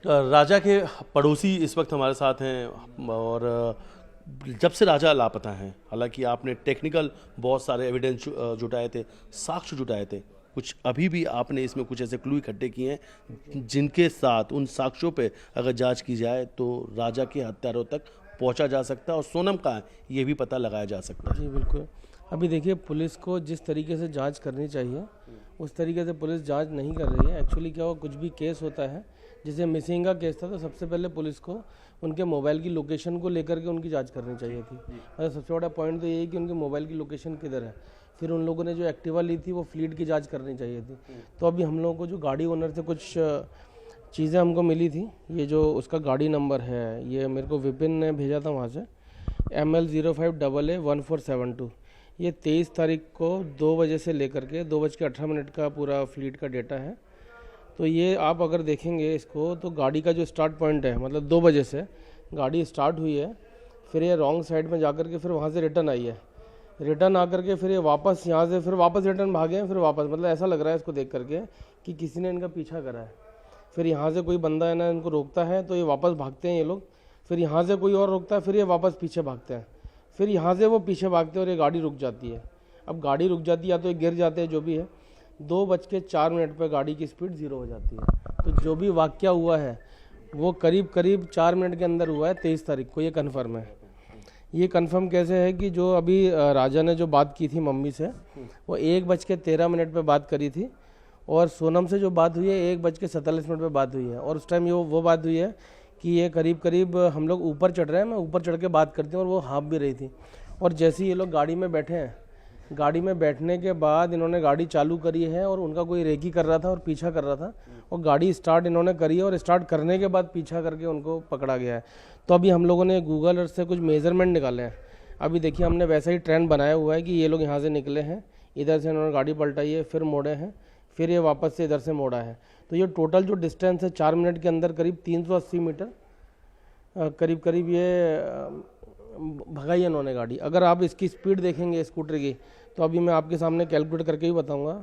राजा के पड़ोसी इस वक्त हमारे साथ हैं और जब से राजा लापता हैं, हालांकि आपने टेक्निकल बहुत सारे एविडेंस जुटाए थे, साक्ष्य जुटाए थे, कुछ अभी भी आपने इसमें कुछ ऐसे क्लू इकट्ठे किए हैं जिनके साथ उन साक्ष्यों पे अगर जांच की जाए तो राजा के हत्यारों तक पहुंचा जा सकता है और सोनम कहाँ है ये भी पता लगाया जा सकता है। जी बिल्कुल। अभी देखिए, पुलिस को जिस तरीके से जांच करनी चाहिए उस तरीके से पुलिस जांच नहीं कर रही है। एक्चुअली क्या हुआ, कुछ भी केस होता है, जैसे मिसिंग का केस था तो सबसे पहले पुलिस को उनके मोबाइल की लोकेशन को लेकर के उनकी जांच करनी चाहिए थी। मतलब सबसे बड़ा पॉइंट तो ये है कि उनके मोबाइल की लोकेशन किधर है। फिर उन लोगों ने जो एक्टिवा ली थी वो फ्लीट की जांच करनी चाहिए थी। तो अभी हम लोगों को जो गाड़ी ओनर से कुछ चीज़ें हमको मिली थी, ये जो उसका गाड़ी नंबर है, ये मेरे को विपिन ने भेजा था वहाँ से, ML05AA1472। ये 23 तारीख को 2 बजे से लेकर के 2:18 का पूरा फ्लीट का डेटा है। तो ये आप अगर देखेंगे इसको तो गाड़ी का जो स्टार्ट पॉइंट है, मतलब 2 बजे से गाड़ी स्टार्ट हुई है, फिर ये रॉन्ग साइड में जाकर के फिर वहाँ से रिटर्न आई है, रिटर्न आकर के फिर ये वापस यहाँ से फिर वापस रिटर्न भागे हैं, फिर वापस, मतलब ऐसा लग रहा है इसको देख करके कि किसी ने इनका पीछा करा है। फिर यहाँ से कोई बंदा है ना इनको रोकता है तो ये वापस भागते हैं ये लोग, फिर यहाँ से कोई और रोकता है, फिर ये वापस पीछे भागते हैं, फिर यहाँ से वो पीछे भागते हैं और ये गाड़ी रुक जाती है। अब गाड़ी रुक जाती है या तो ये गिर जाते हैं, जो भी है। 2:04 पर गाड़ी की स्पीड 0 हो जाती है। तो जो भी वाकया हुआ है वो करीब 4 मिनट के अंदर हुआ है 23 तारीख को, ये कन्फर्म है। ये कन्फर्म कैसे है कि जो अभी राजा ने जो बात की थी मम्मी से, वो 1:13 पे बात करी थी, और सोनम से जो बात हुई है 1:47 पे बात हुई है। और उस टाइम ये वो बात हुई है कि ये करीब हम लोग ऊपर चढ़ रहे हैं, मैं ऊपर चढ़ के बात करती हूँ, और वो हाँफ भी रही थी। और जैसे ही ये लोग गाड़ी में बैठे हैं, गाड़ी में बैठने के बाद इन्होंने गाड़ी चालू करी है और उनका कोई रेकी कर रहा था और पीछा कर रहा था, और गाड़ी स्टार्ट इन्होंने करी है और स्टार्ट करने के बाद पीछा करके उनको पकड़ा गया है। तो अभी हम लोगों ने गूगल अर्थ से कुछ मेजरमेंट निकाले हैं। अभी देखिए, हमने वैसा ही ट्रेंड बनाया हुआ है कि ये लोग यहाँ से निकले हैं, इधर से इन्होंने गाड़ी पलटाई है, फिर मोड़े हैं, फिर ये वापस से इधर से मोड़ा है। तो ये टोटल जो डिस्टेंस है 4 मिनट के अंदर करीब 380 मीटर करीब ये भगाई है इन्होंने गाड़ी। अगर आप इसकी स्पीड देखेंगे स्कूटर की, तो अभी मैं आपके सामने कैलकुलेट करके ही बताऊंगा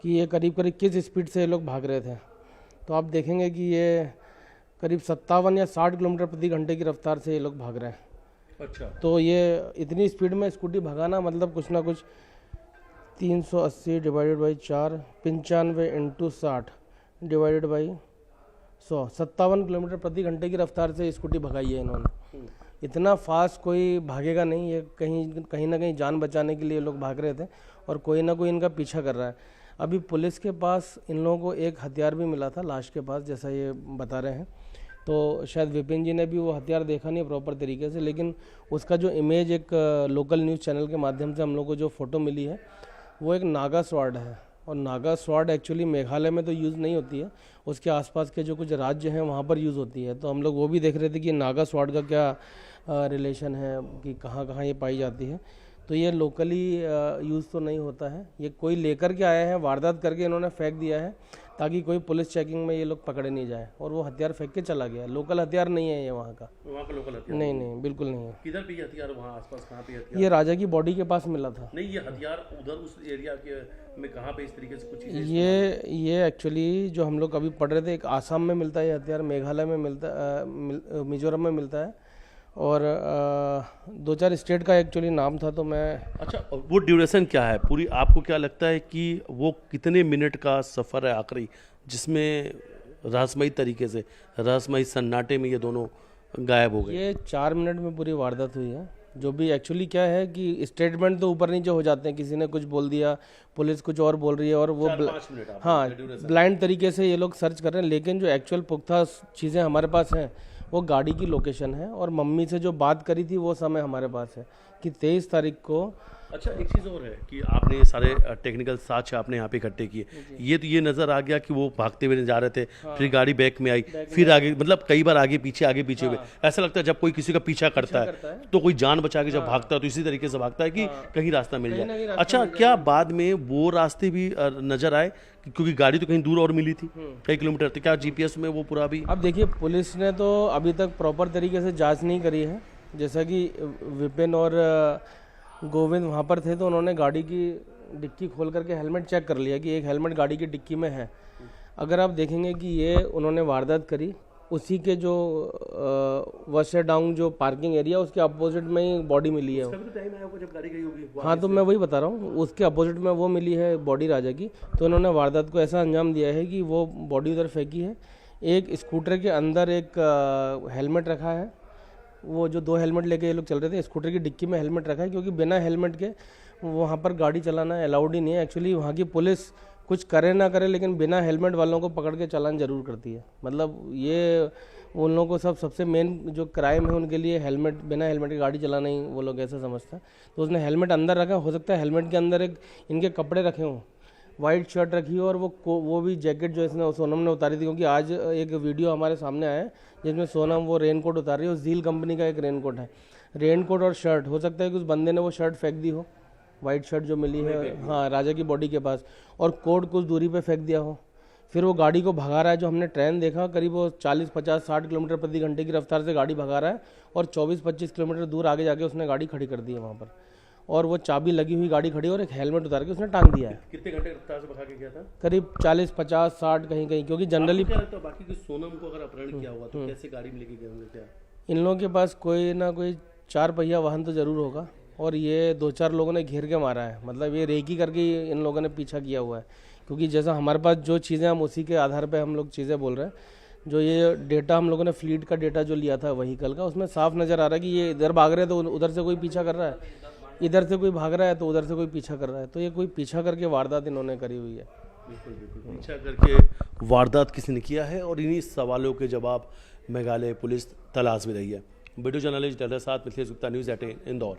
कि ये करीब किस स्पीड से ये लोग भाग रहे थे। तो आप देखेंगे कि ये करीब 57 या 60 किलोमीटर प्रति घंटे की रफ्तार से ये लोग भाग रहे हैं। अच्छा, तो ये इतनी स्पीड में स्कूटी भगाना मतलब कुछ ना कुछ 380 divided by 4, 95 × 60 divided by 100, 57 kilometre प्रति घंटे की रफ्तार से स्कूटी भगाई है इन्होंने। इतना फास्ट कोई भागेगा नहीं, ये कहीं ना कहीं जान बचाने के लिए लोग भाग रहे थे और कोई ना कोई इनका पीछा कर रहा है। अभी पुलिस के पास इन लोगों को एक हथियार भी मिला था लाश के पास, जैसा ये बता रहे हैं। तो शायद विपिन जी ने भी वो हथियार देखा नहीं प्रॉपर तरीके से, लेकिन उसका जो इमेज एक लोकल न्यूज़ चैनल के माध्यम से हम लोग को जो फ़ोटो मिली है वो एक नागा स्वॉर्ड है। और नागा स्वॉर्ड एक्चुअली मेघालय में तो यूज़ नहीं होती है, उसके आसपास के जो कुछ राज्य हैं वहाँ पर यूज़ होती है। तो हम लोग वो भी देख रहे थे कि नागा स्वॉर्ड का क्या रिलेशन है, कि कहाँ कहाँ ये पाई जाती है। तो ये लोकली यूज़ तो नहीं होता है, ये कोई लेकर के आया है, वारदात करके इन्होंने फेंक दिया है ताकि कोई पुलिस चेकिंग में ये लोग पकड़े नहीं जाए, और वो हथियार फेंक के चला गया। लोकल हथियार नहीं है ये वहाँ का लोकल हथियार नहीं बिल्कुल नहीं है। किधर पे हथियार, वहाँ आसपास कहाँ पे हथियार? ये राजा की बॉडी के पास मिला था। नहीं, ये हथियार उधर उस एरिया के में कहाँ पे इस तरीके से कुछ चीजें? ये एक्चुअली जो हम लोग अभी पढ़ रहे थे, एक आसाम में मिलता है ये हथियार, मेघालय में मिलता मिजोरम में मिलता है, और 2-4 स्टेट का एक्चुअली नाम था। तो मैं अच्छा, वो ड्यूरेशन क्या है पूरी, आपको क्या लगता है कि वो कितने मिनट का सफ़र है आखिरी, जिसमें रहस्यमयी तरीके से, रहस्यमयी सन्नाटे में ये दोनों गायब हो गए? ये 4 मिनट में पूरी वारदात हुई है। जो भी एक्चुअली क्या है कि स्टेटमेंट तो ऊपर नीचे हो जाते हैं, किसी ने कुछ बोल दिया, पुलिस कुछ और बोल रही है, और वो 4-5 मिनट हाँ ब्लाइंड तरीके से ये लोग सर्च कर रहे हैं। लेकिन जो एक्चुअल पुख्ता चीज़ें हमारे पास हैं वो गाड़ी की लोकेशन है, और मम्मी से जो बात करी थी वो समय हमारे पास है कि 23 तारीख को। अच्छा, एक चीज़ और है कि आपने ये सारे टेक्निकल साक्ष्य आपने यहाँ पे इकट्ठे किए, ये तो ये नज़र आ गया कि वो भागते हुए जा रहे थे, फिर गाड़ी बैक में आई, फिर आगे, मतलब कई बार आगे पीछे हुए। ऐसा लगता है जब कोई किसी का पीछा करता है तो कोई जान बचा के जब भागता है तो इसी तरीके से भागता है कि कहीं रास्ता मिल जाए। अच्छा, क्या बाद में वो रास्ते भी नज़र आए, क्योंकि गाड़ी तो कहीं दूर और मिली थी कई किलोमीटर, तो क्या जीपीएस में वो पूरा भी? अब देखिए, पुलिस ने तो अभी तक प्रॉपर तरीके से जांच नहीं करी है। जैसा कि विपिन और गोविंद वहाँ पर थे तो उन्होंने गाड़ी की डिक्की खोल करके हेलमेट चेक कर लिया कि एक हेलमेट गाड़ी की डिक्की में है। अगर आप देखेंगे कि ये उन्होंने वारदात करी उसी के जो वशेडांग जो पार्किंग एरिया उसके अपोजिट में ही बॉडी मिली है। कभी तो टाइम आया होगा जब गाड़ी गई होगी हाँ, तो मैं वही बता रहा हूँ, उसके अपोजिट में वो मिली है बॉडी राजा की। तो इन्होंने वारदात को ऐसा अंजाम दिया है कि वो बॉडी उधर फेंकी है। एक स्कूटर के अंदर एक हेलमेट रखा है, वो जो 2 हेलमेट लेके ये लोग चल रहे थे, स्कूटर की डिक्की में हेलमेट रखा है, क्योंकि बिना हेलमेट के वहाँ पर गाड़ी चलाना अलाउड ही नहीं है। एक्चुअली वहाँ की पुलिस कुछ करे ना करे लेकिन बिना हेलमेट वालों को पकड़ के चालान जरूर करती है। मतलब ये उन लोगों को सबसे मेन जो क्राइम है उनके लिए हेलमेट, बिना हेलमेट की गाड़ी चलाना ही वो लोग ऐसा समझते हैं। तो उसने हेलमेट अंदर रखा, हो सकता है हेलमेट के अंदर एक इनके कपड़े रखे हों, वाइट शर्ट रखी हो और वो भी जैकेट जो इसने सोनम ने उतारी थी। क्योंकि आज एक वीडियो हमारे सामने आया है जिसमें सोनम वो रेनकोट उतार रही है, जील कंपनी का एक रेनकोट है। रेनकोट और शर्ट, हो सकता है कि उस बंदे ने वो शर्ट फेंक दी हो, वाइट शर्ट जो मिली है, हाँ, राजा की बॉडी के पास, और कोट कुछ दूरी पे फेंक दिया हो। फिर वो गाड़ी को भगा रहा है, जो हमने ट्रेन देखा करीब वो 40, 50, 60 किलोमीटर प्रति घंटे की रफ्तार से गाड़ी भगा रहा है और 24-25 किलोमीटर दूर आगे जाके उसने गाड़ी खड़ी कर दी है वहाँ पर। और वो चाबी लगी हुई गाड़ी खड़ी और एक हेलमेट उतार के उसने टांग दिया है। कितने घंटे रफ्तार से भगा के गया था? करीब 40, 50, 60 कहीं कहीं, क्योंकि जनरली क्या लगता है बाकी की सोनम को अगर अपहरण किया हुआ तो कैसे गाड़ी में लेके गए होंगे? क्या इन लोगों के पास कोई ना कोई 4 पहिया वाहन तो जरूर होगा, और ये 2-4 लोगों ने घेर के मारा है। मतलब ये रेकी करके इन लोगों ने पीछा किया हुआ है, क्योंकि जैसा हमारे पास जो चीज़ें, हम उसी के आधार पे हम लोग चीज़ें बोल रहे हैं। जो ये डेटा हम लोगों ने फ्लीट का डेटा जो लिया था व्हीकल का, उसमें साफ नज़र आ रहा है कि ये इधर भाग रहे हैं तो उधर से कोई पीछा कर रहा है, इधर से कोई भाग रहा है तो उधर से कोई पीछा कर रहा है। तो ये कोई पीछा करके वारदात इन्होंने करी हुई है। बिल्कुल बिल्कुल पीछा करके वारदात किसी ने किया है और इन्हीं सवालों के जवाब मेघालय पुलिस तलाश में रही है। वीडियो जर्नलिस्ट डर साथ मिथिलेश गुप्ता, न्यूज़ 18 इंदौर।